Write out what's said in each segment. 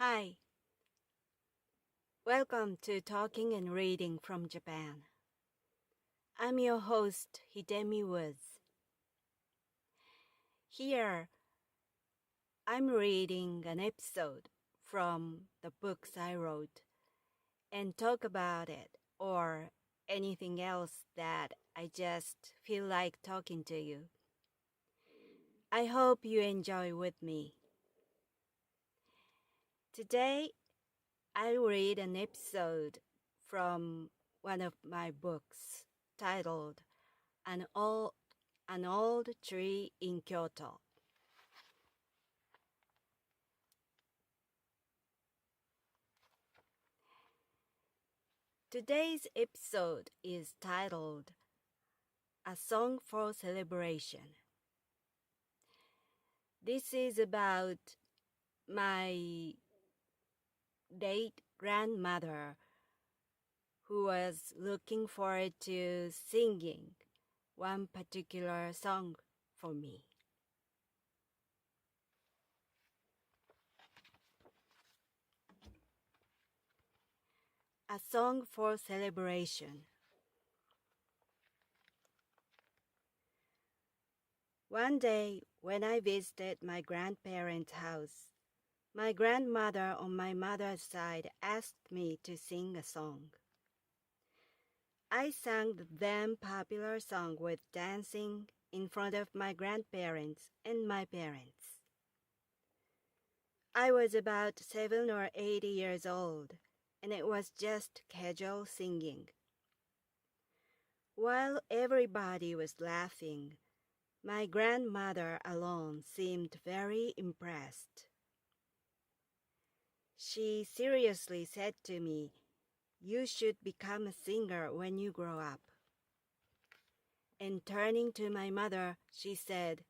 Hi, welcome to Talking and Reading from Japan. I'm your host, Hidemi Woods. Here, I'm reading an episode from the books I wrote and talk about it or anything else that I just feel like talking to you. I hope you enjoy with me. Today, I'll read an episode from one of my books titled An Old Tree in Kyoto. Today's episode is titled A Song for Celebration. This is about my late grandmother who was looking forward to singing one particular song for me. A Song for Celebration. One day, when I visited my grandparents' house, my grandmother on my mother's side asked me to sing a song. I sang the then popular song with dancing in front of my grandparents and my parents. I was about 7 or 8 years old, and it was just casual singing. While everybody was laughing, my grandmother alone seemed very impressed. She seriously said to me, "You should become a singer when you grow up." And turning to my mother, she said,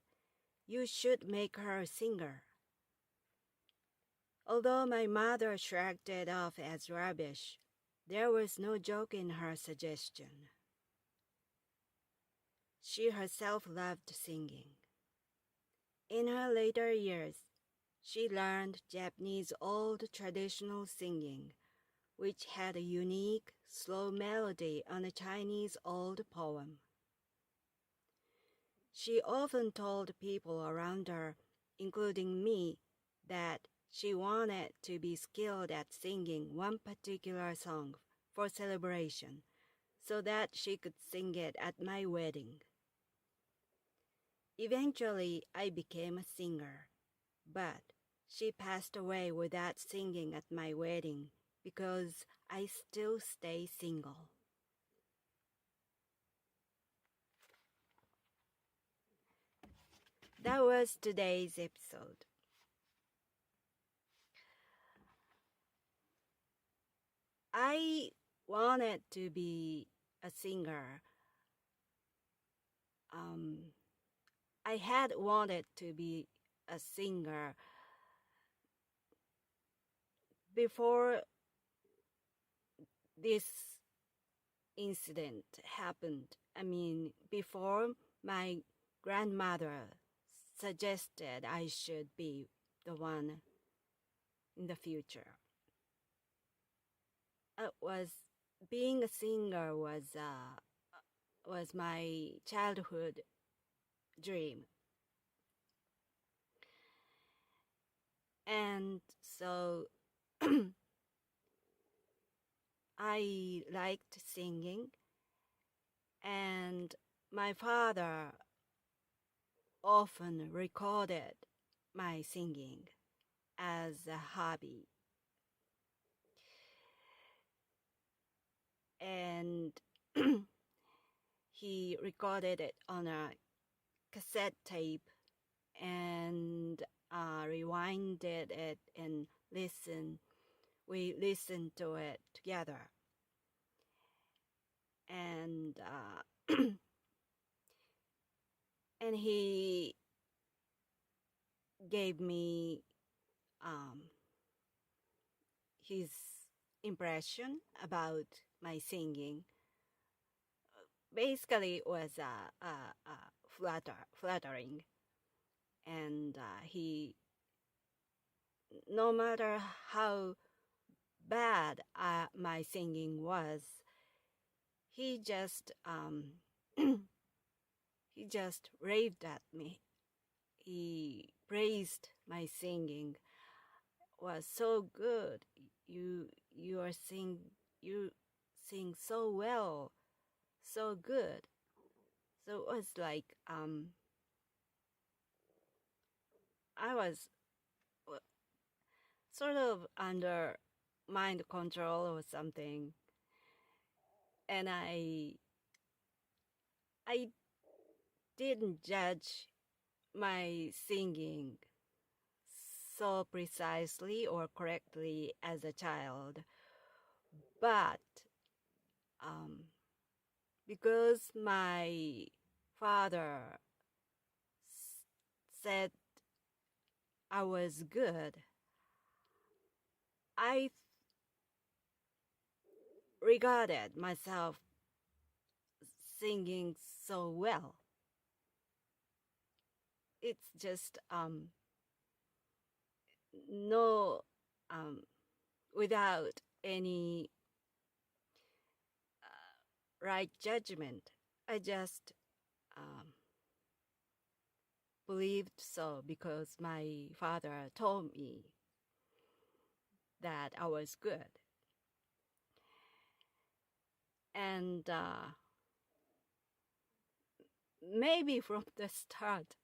"You should make her a singer." Although my mother shrugged it off as rubbish, there was no joke in her suggestion. She herself loved singing. In her later years, she learned Japanese old traditional singing, which had a unique, slow melody on a Chinese old poem. She often told people around her, including me, that she wanted to be skilled at singing one particular song for celebration so that she could sing it at my wedding. Eventually, I became a singer, but she passed away without singing at my wedding because I still stay single. That was today's episode. I wanted to be a singer. I had wanted to be a singer before this incident happened. Before my grandmother suggested I should be the one in the future. Being a singer was my childhood dream. And so I liked singing, and my father often recorded my singing as a hobby. And he recorded it on a cassette tape and rewinded it and we listened to it together. And and he gave me his impression about my singing. Basically, it was flattering, and he no matter how bad my singing was, he just he just raved at me. He praised my singing was so good. You are you sing so well, so good. So it was like I was sort of under mind control or something, and I didn't judge my singing so precisely or correctly as a child, but um, because my father said I was good, I regarded myself singing so well. It's just no without any right judgment. I just um, believed so because my father told me that I was good. And maybe from the start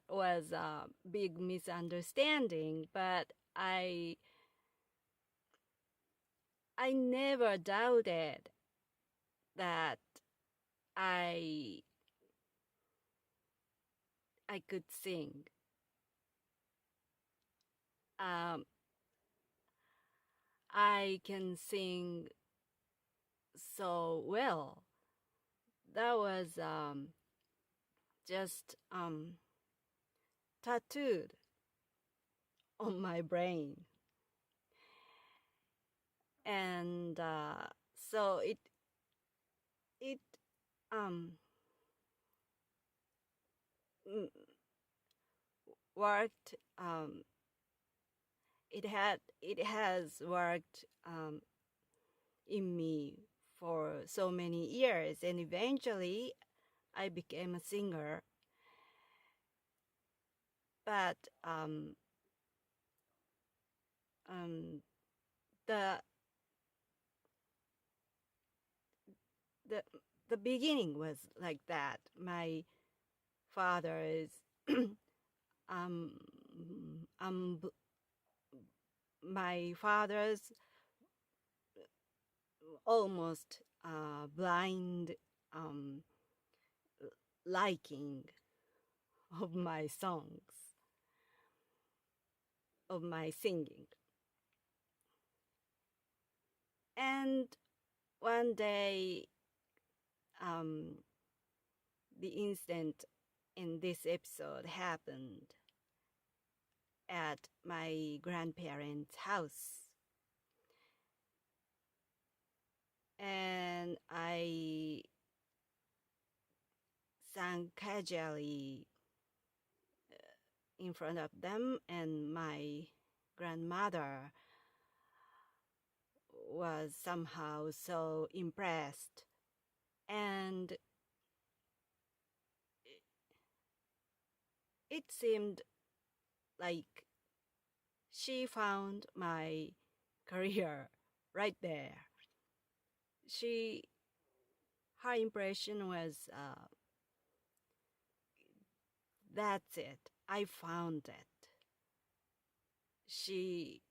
was a big misunderstanding, but I never doubted that I I could sing. Um, I can sing so well. That was just tattooed on my brain, and so it um worked. It has worked in me for so many years, and eventually I became a singer. But um, the the the beginning was like that. My father is um um my father's almost blind um liking of my songs, of my singing. And one day, um, the incident in this episode happened at my grandparents' house. And I sang casually in front of them, and my grandmother was somehow so impressed. And it seemed like she found my career right there. She, her impression was, that's it. I found it. She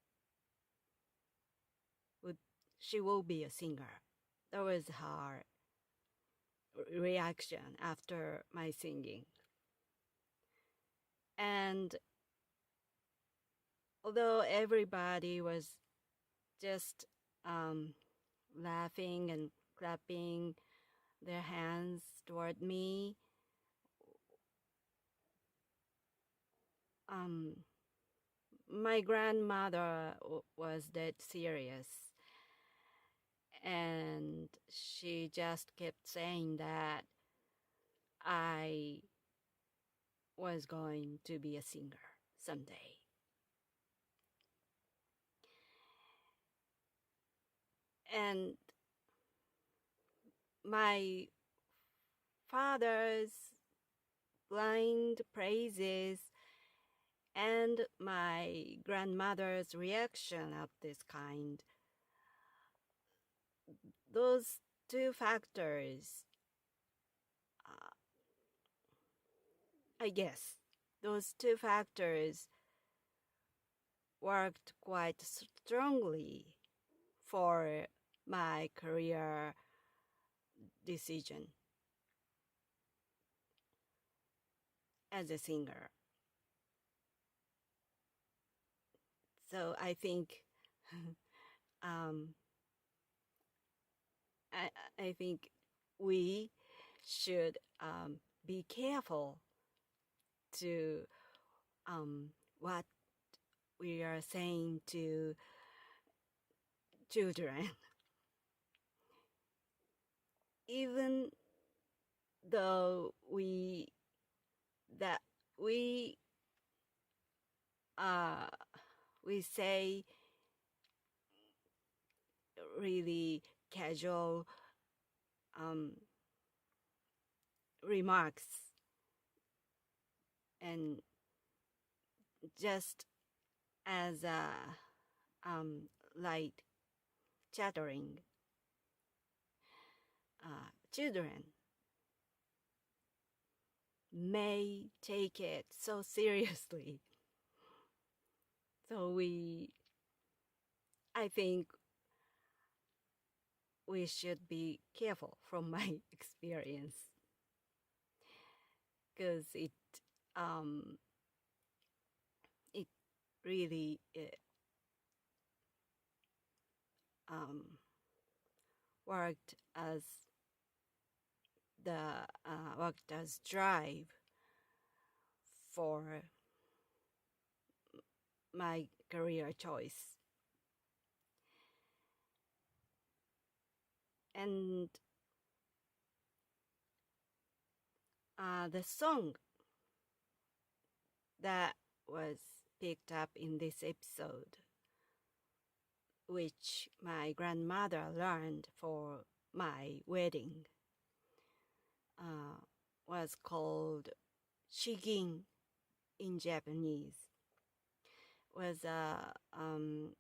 would, she will be a singer. That was her reaction after my singing. And although everybody was just laughing and clapping their hands toward me, um, my grandmother was dead serious, and she just kept saying that I was going to be a singer someday. And my father's blind praises and my grandmother's reaction of this kind, those two factors, uh, I guess, those two factors worked quite strongly for my career decision as a singer. So I think um, I think we should be careful to what we are saying to children, even though that we uh, we say really casual um, remarks and just as a light chattering, children may take it so seriously. So I think we should be careful from my experience because um, it really um, worked as worked as drive for my career choice. And the song that was picked up in this episode, which my grandmother learned for my wedding, uh, was called Shigin in Japanese. Was an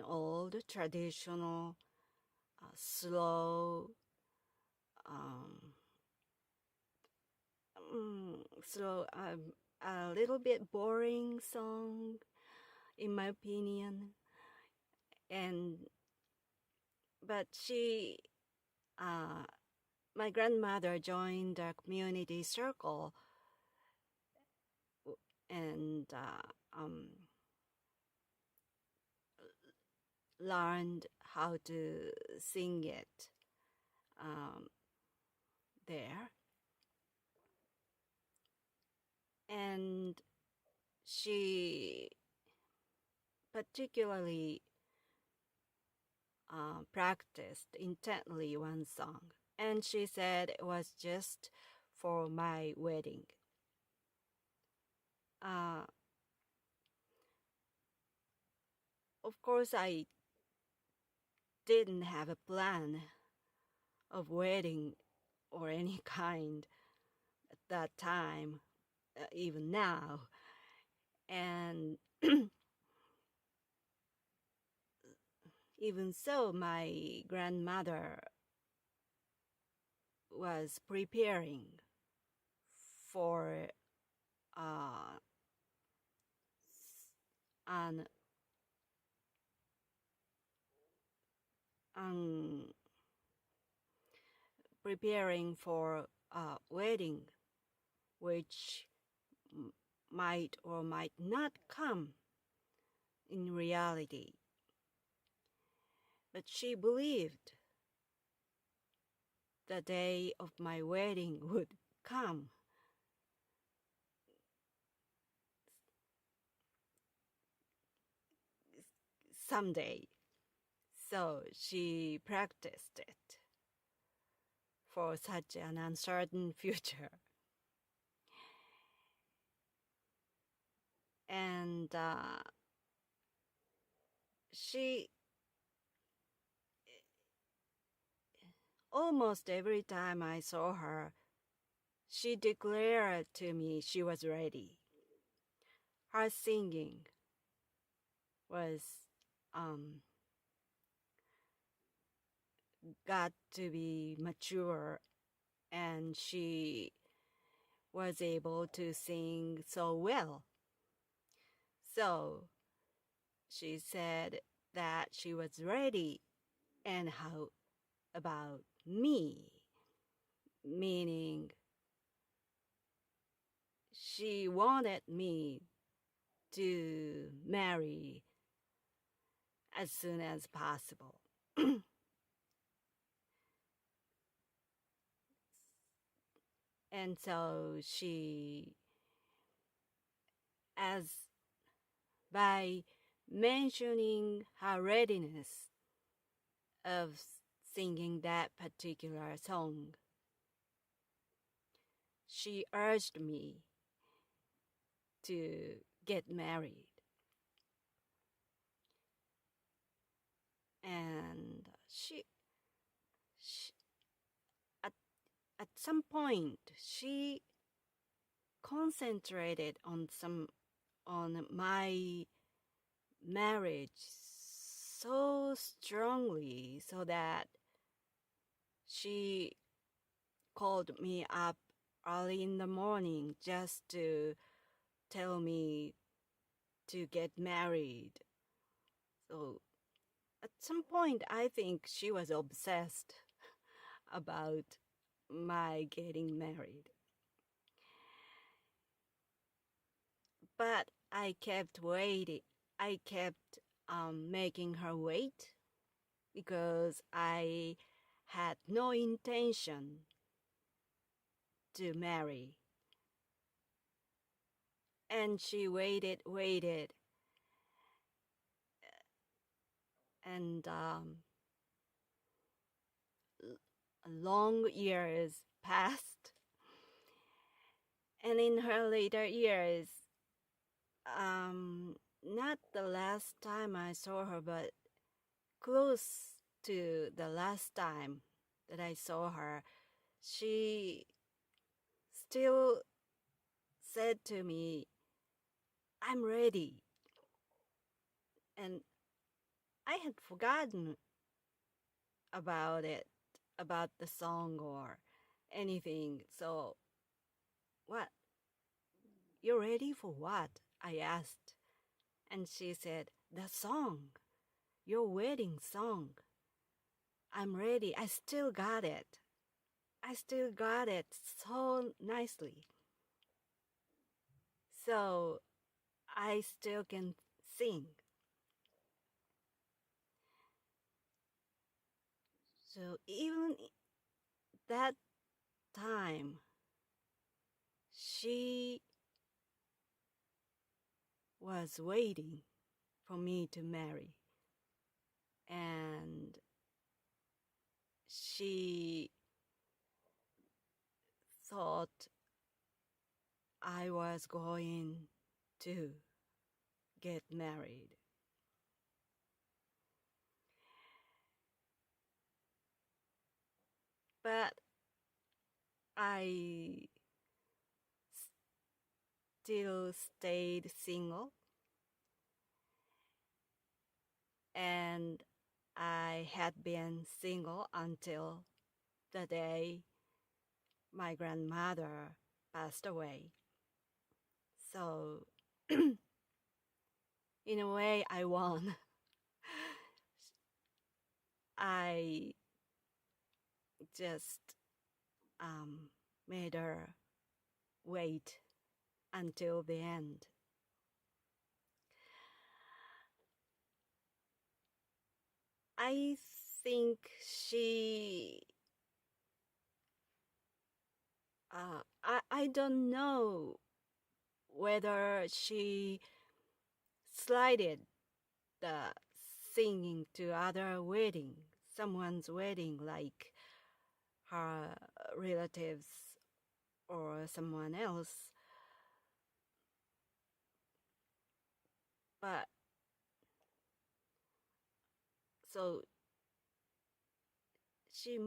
old traditional slow um, slow a little bit boring song in my opinion, and but uh, my grandmother joined a community circle and learned how to sing it um, there. And she particularly practiced intently one song. And she said it was just for my wedding. Uh, of course, I didn't have a plan of wedding or any kind at that time, even now. And even so, my grandmother was preparing for uh, an, an preparing for a wedding, which might or might not come in reality. But she believed the day of my wedding would come. Someday. So she practiced it for such an uncertain future. And she almost every time I saw her, she declared to me she was ready. Her singing was um, got to be mature, and she was able to sing so well. So she said that she was ready. And how about me? Meaning, she wanted me to marry as soon as possible. And so she, as by mentioning her readiness of singing that particular song, she urged me to get married. And she at, at some point, she concentrated on my marriage so strongly, so that she called me up early in the morning just to tell me to get married. So at some point, I think she was obsessed about my getting married. But I kept waiting. I kept making her wait because I had no intention to marry. And she waited, and long years passed. And in her later years, not the last time I saw her, but close to the last time that I saw her, she still said to me, "I'm ready." And I had forgotten about it, about the song or anything. So, what? You're ready for what? I asked. And she said, "The song, your wedding song. I'm ready. I still got it. I still got it so nicely. So I still can sing." So even that time, she was waiting for me to marry. And she thought I was going to get married. But I still stayed single, and I had been single until the day my grandmother passed away. So, in a way, I won. I just made her wait until the end. I think I don't know whether she slided the singing to other wedding, someone's wedding, like her relatives or someone else. But so she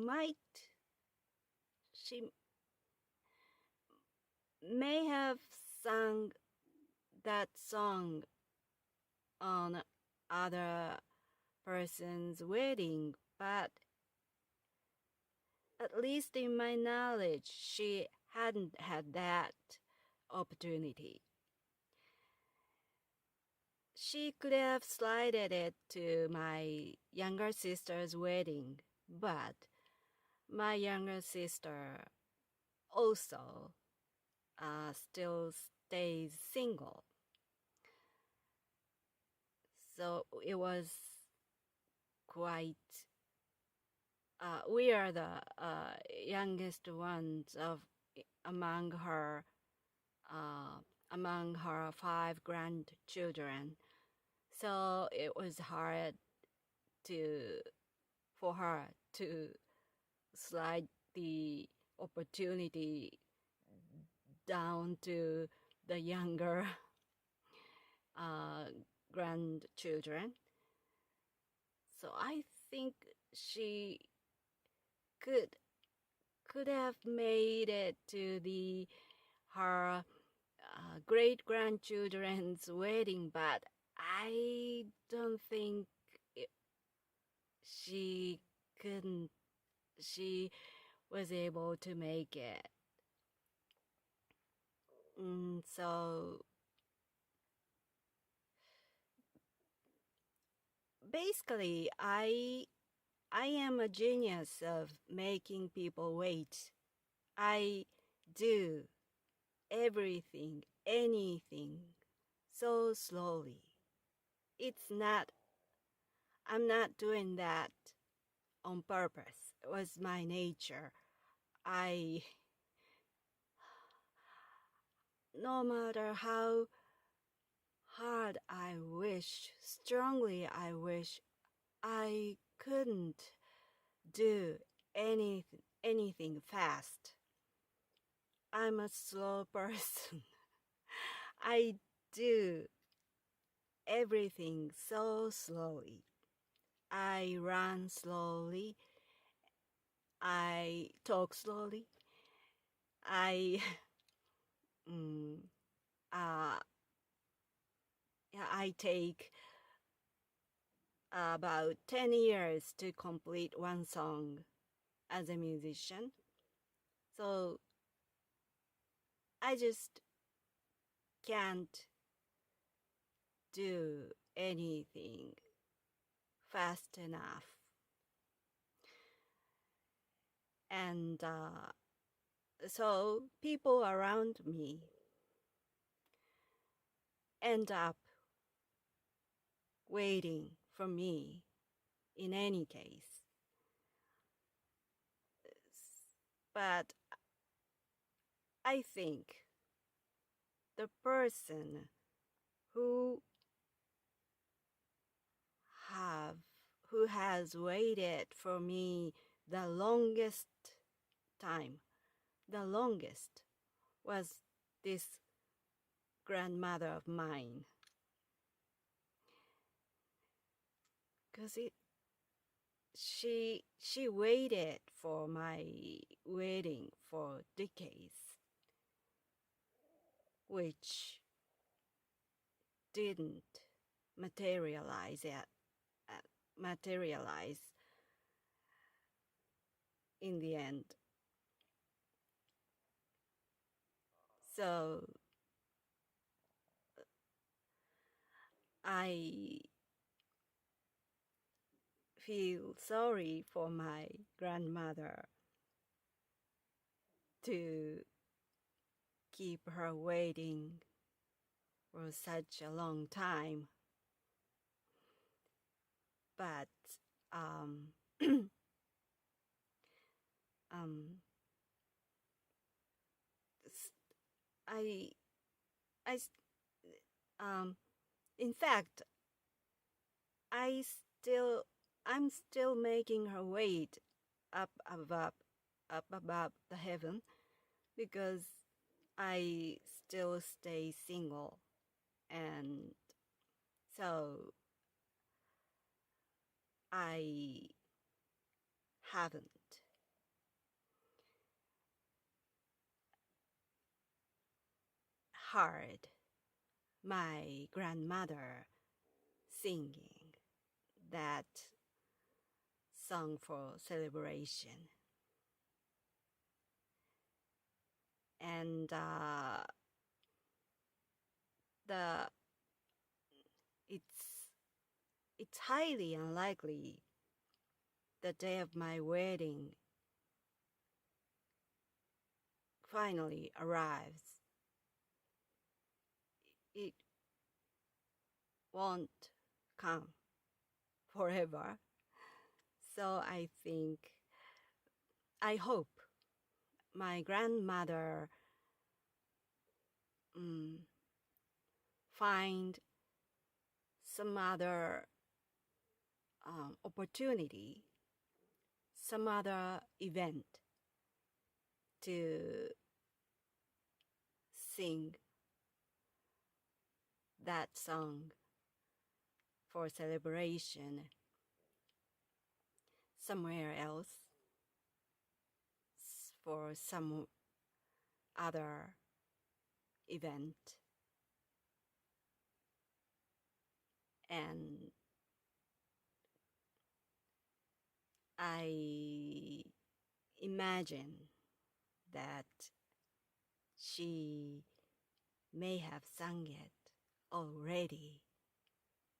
may have sung that song on other person's wedding, but at least in my knowledge, she hadn't had that opportunity. She could have slided it to my younger sister's wedding, but my younger sister also still stays single. So it was quite, we are the youngest ones among her among her 5 grandchildren. So it was hard for her to slide the opportunity down to the younger grandchildren. So I think she could have made it to her great grandchildren's wedding, but I don't think she couldn't. She was able to make it. So basically, I am a genius of making people wait. I do everything, anything, so slowly. I'm not doing that on purpose. It was my nature. No matter how hard I wish, strongly I wish, I couldn't do anything fast. I'm a slow person. I do everything so slowly. I run slowly. I talk slowly. I I take about 10 years to complete one song as a musician. So I just can't do anything fast enough. And so people around me end up waiting for me in any case. But I think the person who has waited for me the longest time, the longest, was this grandmother of mine. Because she waited for my wedding for decades, which didn't materialize in the end. So I feel sorry for my grandmother to keep her waiting for such a long time. But I in fact, I'm still making her wait up above the heaven, because I still stay single, and so I haven't heard my grandmother singing that song for celebration. And the it's highly unlikely the day of my wedding finally arrives. It won't come forever. So I hope my grandmother find some other opportunity, some other event to sing that song for celebration somewhere else, for some other event. And I imagine that she may have sung it already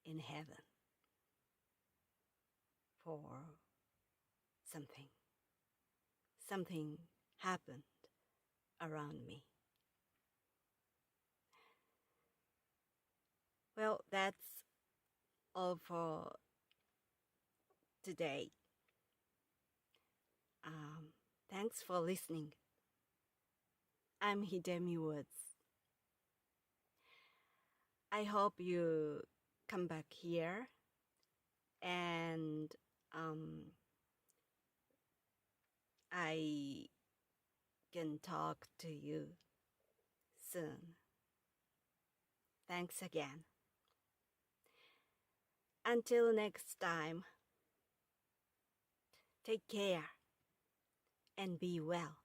in heaven for something. Something happened around me. Well, that's all for today. Thanks for listening. I'm Hidemi Woods. I hope you come back here and I can talk to you soon. Thanks again. Until next time, take care and be well.